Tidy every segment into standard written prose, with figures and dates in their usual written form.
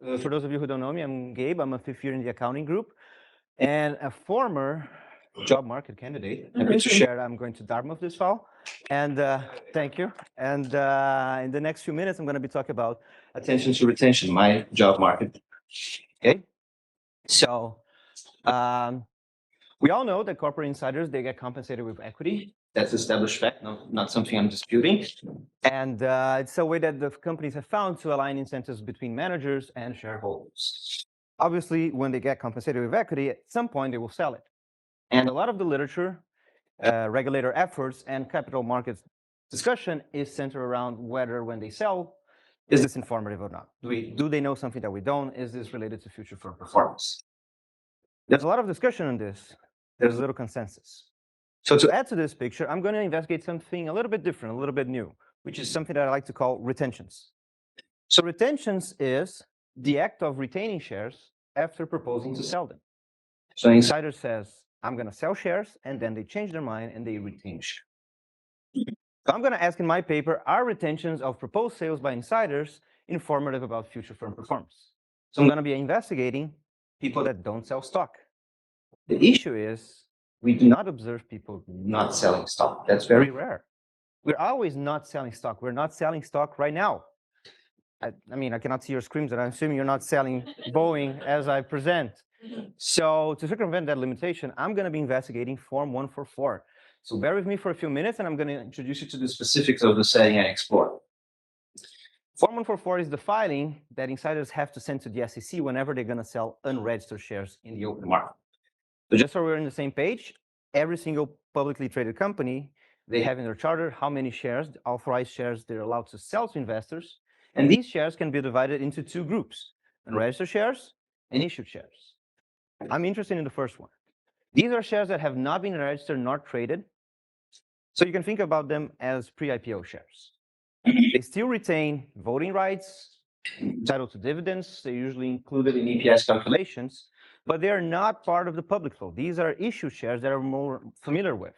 For those of you who don't know me, I'm Gabe. I'm a fifth year in the accounting group and a former job market candidate. Happy to share that I'm going to Dartmouth this fall. And thank you. And in the next few minutes, I'm going to be talking about attention to retention, my job market. Okay. So we all know that corporate insiders, they get compensated with equity. That's established fact, not something I'm disputing. And it's a way that the companies have found to align incentives between managers and shareholders. Obviously, when they get compensated with equity, at some point they will sell it. And a lot of the literature, regulator efforts, and capital markets discussion is centered around whether when they sell, is this informative or not? Do they know something that we don't? Is this related to future firm performance? There's a lot of discussion on this. There's little consensus. So to add to this picture, I'm going to investigate something a little bit different, a little bit new, which is something that I like to call retentions. So retentions is the act of retaining shares after proposing to sell them. So an insider says, I'm going to sell shares, and then they change their mind and they retain shares. So I'm going to ask in my paper, are retentions of proposed sales by insiders informative about future firm performance? So I'm going to be investigating people that don't sell stock. The issue is we do not observe people not selling stock. That's very rare. We're always not selling stock. We're not selling stock right now. I mean, I cannot see your screens, but I'm assuming you're not selling Boeing as I present. So to circumvent that limitation, I'm going to be investigating Form 144. So bear with me for a few minutes, and I'm going to introduce you to the specifics of the setting I explore. Form 144 is the filing that insiders have to send to the SEC whenever they're going to sell unregistered shares in the open market. So just so we're on the same page, every single publicly traded company, they have in their charter how many shares, authorized shares, they're allowed to sell to investors. And these shares can be divided into two groups, unregistered shares and issued shares. I'm interested in the first one. These are shares that have not been registered nor traded. So you can think about them as pre-IPO shares. They still retain voting rights, title to dividends. They're usually included in EPS calculations, but they are not part of the public float. These are issued shares that are more familiar with.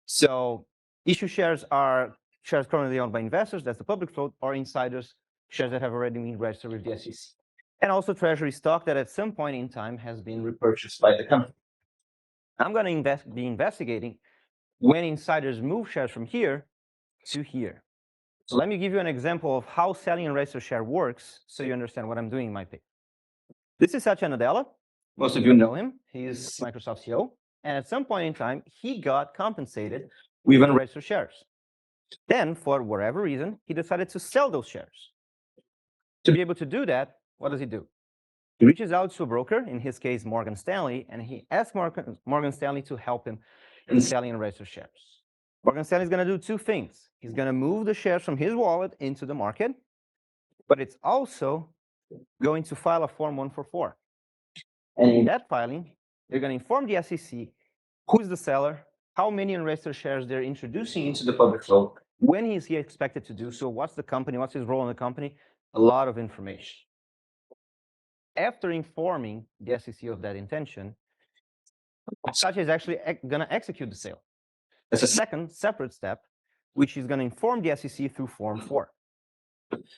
So issued shares are shares currently owned by investors, that's the public float, or insiders, shares that have already been registered with the SEC. And also treasury stock that at some point in time has been repurchased by the company. I'm going to be investigating when insiders move shares from here to here. So let me give you an example of how selling a registered share works so you understand what I'm doing in my paper. This is Satya Nadella. Most of you know him. He's Microsoft CEO. And at some point in time, he got compensated with unregistered shares. Then, for whatever reason, he decided to sell those shares. To be able to do that, what does he do? He reaches out to a broker, in his case, Morgan Stanley, and he asks Morgan Stanley to help him in selling unregistered shares. Morgan Stanley is going to do two things. He's going to move the shares from his wallet into the market, but it's also going to file a Form 144. And in that filing, they're going to inform the SEC who's the seller, how many unregistered shares they're introducing into the public float, when is he expected to do so, what's the company, what's his role in the company, a lot of information. After informing the SEC of that intention, Satya is actually going to execute the sale. That's a second separate step, which is going to inform the SEC through Form 4.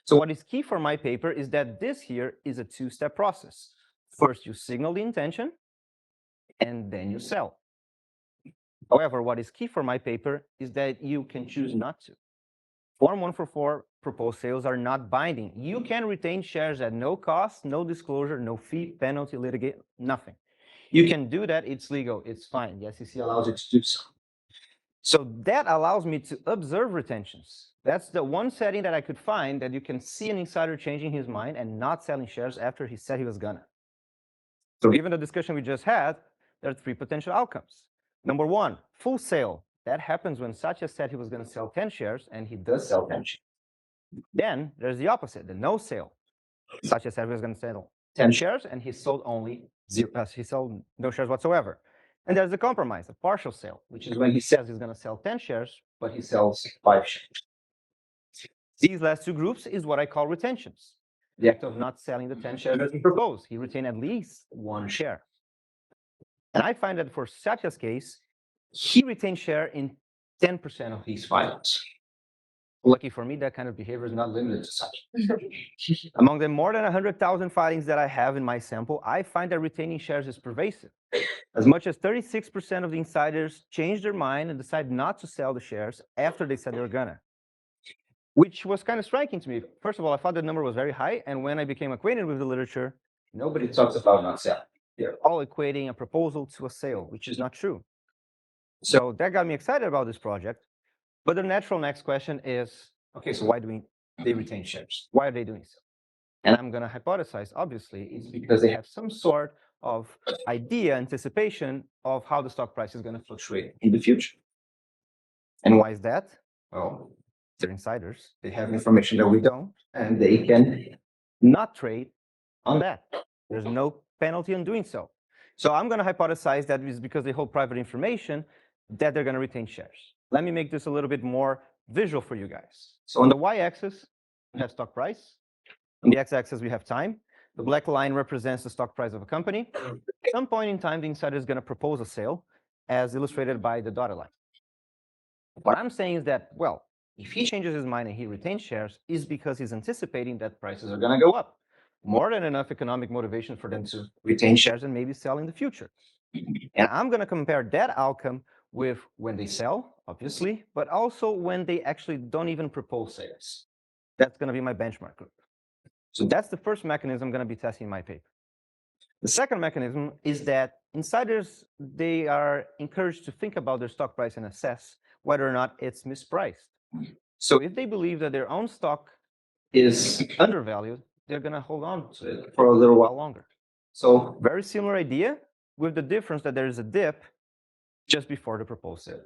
So what is key for my paper is that this here is a two-step process. First, you signal the intention, and then you sell. However, what is key for my paper is that you can choose not to. Form 144 proposed sales are not binding. You can retain shares at no cost, no disclosure, no fee, penalty, litigate, nothing. You can do that. It's legal. It's fine. The SEC allows you to do so. So that allows me to observe retentions. That's the one setting that I could find that you can see an insider changing his mind and not selling shares after he said he was gonna. So given the discussion we just had, there are three potential outcomes. Number one, full sale. That happens when Satya said he was going to sell 10 shares, and he does sell 10 shares. Then there's the opposite, the no sale. Satya said he was going to sell 10 shares, and he sold only zero. He sold no shares whatsoever. And there's the compromise, a partial sale, which is when he says he's going to sell 10 shares, but he sells 5 shares. These last two groups is what I call retentions. The act of not selling the 10 shares that he proposed. He retained at least 1 share. And I find that for Satya's case, he retained share in 10% of these filings. Lucky for me, that kind of behavior is not limited to such. Among the more than 100,000 filings that I have in my sample, I find that retaining shares is pervasive. As much as 36% of the insiders change their mind and decide not to sell the shares after they said they were gonna, which was kind of striking to me. First of all, I thought the number was very high, and when I became acquainted with the literature, nobody talks about not selling. They're all equating a proposal to a sale, which is not true. So that got me excited about this project. But the natural next question is, okay, so why do they retain shares? Why are they doing so? And I'm going to hypothesize, obviously, it's because they have some sort of idea, anticipation of how the stock price is going to fluctuate in the future. And why is that? Well, they're insiders. They have information that we don't, and they can not trade on that. There's no penalty on doing so. So I'm going to hypothesize that it's because they hold private information that they're going to retain shares. Let me make this a little bit more visual for you guys. So on the y-axis, we have stock price. On the x-axis, we have time. The black line represents the stock price of a company. At some point in time, the insider is going to propose a sale, as illustrated by the dotted line. What I'm saying is that, well, if he changes his mind and he retains shares, is because he's anticipating that prices are going to go up. More than enough economic motivation for them to retain shares and maybe sell in the future. And I'm going to compare that outcome with when they sell, obviously, but also when they actually don't even propose sales. That's going to be my benchmark group. So that's the first mechanism I'm going to be testing in my paper. The second mechanism is that insiders, they are encouraged to think about their stock price and assess whether or not it's mispriced. So if they believe that their own stock is undervalued, they're going to hold on to it for a little while longer. So very similar idea, with the difference that there is a dip just before the proposed sale.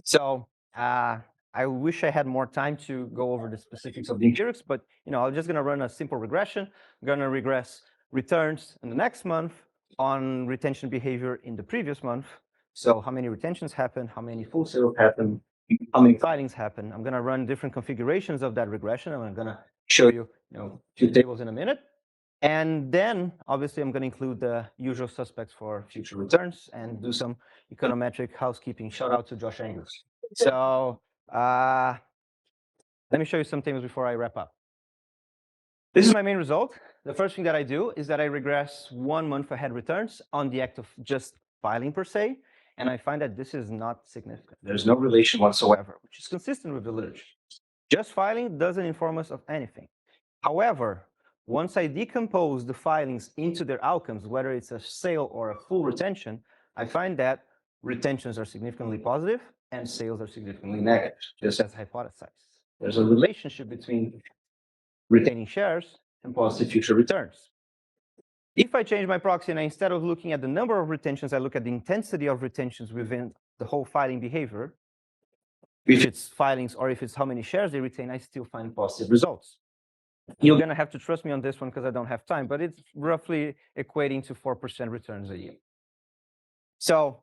So I wish I had more time to go over the specifics of the empirics, but I'm just going to run a simple regression. I'm going to regress returns in the next month on retention behavior in the previous month. So how many retentions happen, how many full sales happen, how many filings happen. I'm going to run different configurations of that regression, and I'm going to show you, a few tables in a minute. And then, obviously, I'm going to include the usual suspects for future returns and do some econometric housekeeping. Shout out to Josh Angus. So let me show you some things before I wrap up. This is my main result. The first thing that I do is that I regress 1 month ahead returns on the act of just filing per se. And I find that this is not significant. There's no relation whatsoever, which is consistent with the literature. Just filing doesn't inform us of anything. However, once I decompose the filings into their outcomes, whether it's a sale or a full retention, I find that retentions are significantly positive and sales are significantly negative, just as hypothesized. There's a relationship between retaining shares and positive future returns. If I change my proxy and instead of looking at the number of retentions, I look at the intensity of retentions within the whole filing behavior, if it's filings or if it's how many shares they retain, I still find positive results. You're going to have to trust me on this one because I don't have time, but it's roughly equating to 4% returns a year. So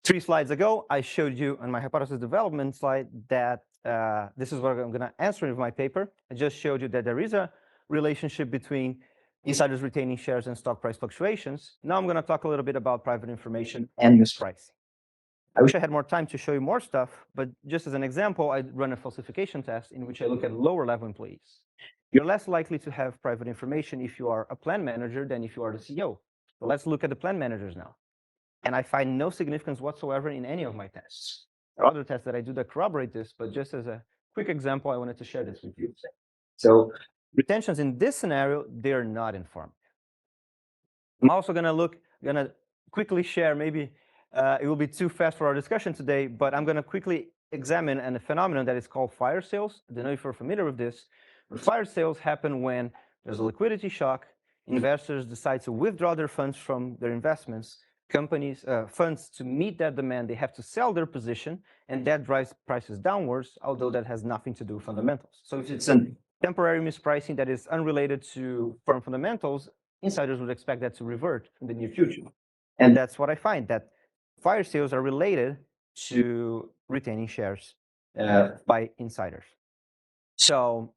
3 slides ago, I showed you on my hypothesis development slide that this is what I'm going to answer in my paper. I just showed you that there is a relationship between insiders retaining shares and stock price fluctuations. Now I'm going to talk a little bit about private information and mispricing. I wish I had more time to show you more stuff, but just as an example, I run a falsification test in which I look at lower level employees. You're less likely to have private information if you are a plan manager than if you are the CEO. So let's look at the plan managers now. And I find no significance whatsoever in any of my tests. There are other tests that I do that corroborate this, but just as a quick example, I wanted to share this with you. So retentions in this scenario, they're not informative. I'm also going to quickly share, maybe it will be too fast for our discussion today, but I'm going to quickly examine a phenomenon that is called fire sales. I don't know if you're familiar with this. But fire sales happen when there's a liquidity shock, investors decide to withdraw their funds from their investments, companies, funds to meet that demand, they have to sell their position, and that drives prices downwards, although that has nothing to do with fundamentals. So if it's a temporary mispricing that is unrelated to firm fundamentals, insiders would expect that to revert in the near future. And that's what I find, that fire sales are related to retaining shares by insiders. So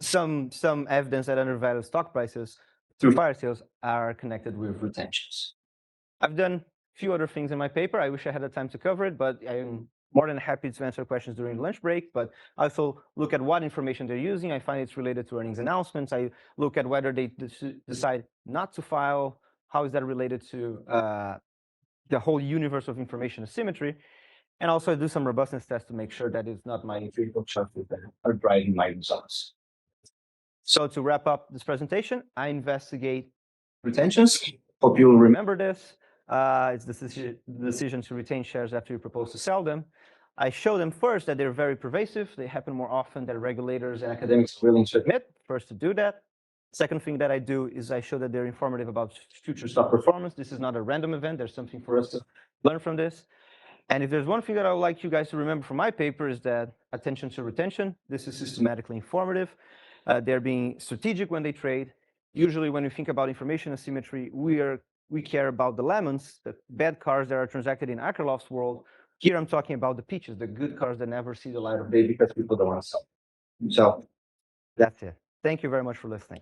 some evidence that undervalued stock prices through fire sales are connected with retentions. I've done a few other things in my paper. I wish I had the time to cover it, but I'm more than happy to answer questions during lunch break, but I also look at what information they're using. I find it's related to earnings announcements. I look at whether they decide not to file. How is that related to the whole universe of information asymmetry? And also I do some robustness tests to make sure that it's not my empirical choices that are driving my results. So to wrap up this presentation, I investigate retentions. Hope you'll remember this. It's the decision to retain shares after you propose to sell them. I show them first that they're very pervasive. They happen more often than regulators and academics are willing to admit. First to do that. Second thing that I do is I show that they're informative about future stock performance. This is not a random event. There's something for us to learn from this. And if there's one thing that I would like you guys to remember from my paper is that attention to retention. This is systematically informative. They're being strategic when they trade. Usually when we think about information asymmetry, we care about the lemons, the bad cars that are transacted in Akerlof's world. Here I'm talking about the peaches, the good cars that never see the light of day because people don't want to sell. So that's it. Thank you very much for listening.